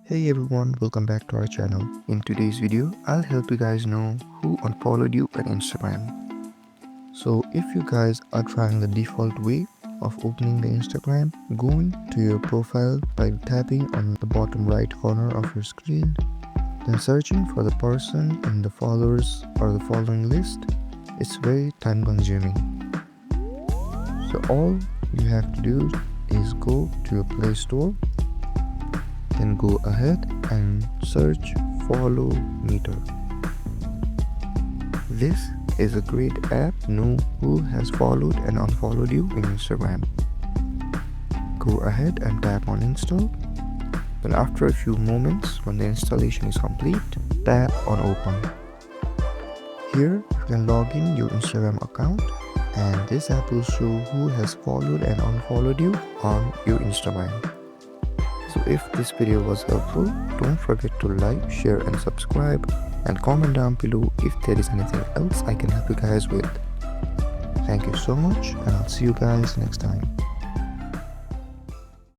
Hey everyone, welcome back to our channel. In today's video, I'll help you guys know who unfollowed you on Instagram. So if you guys are trying the default way of opening the Instagram, going to your profile by tapping on the bottom right corner of your screen, then searching for the person in the followers or the following list, it's very time consuming. So all you have to do is go to your Play Store, then go ahead and search Follow Meter. This is a great app to know who has followed and unfollowed you in Instagram. Go ahead and tap on install. Then after a few moments, when the installation is complete, tap on open. Here you can log in your Instagram account and this app will show who has followed and unfollowed you on your Instagram. So if this video was helpful, don't forget to like, share and subscribe, and comment down below if there is anything else I can help you guys with. Thank you so much and I'll see you guys next time.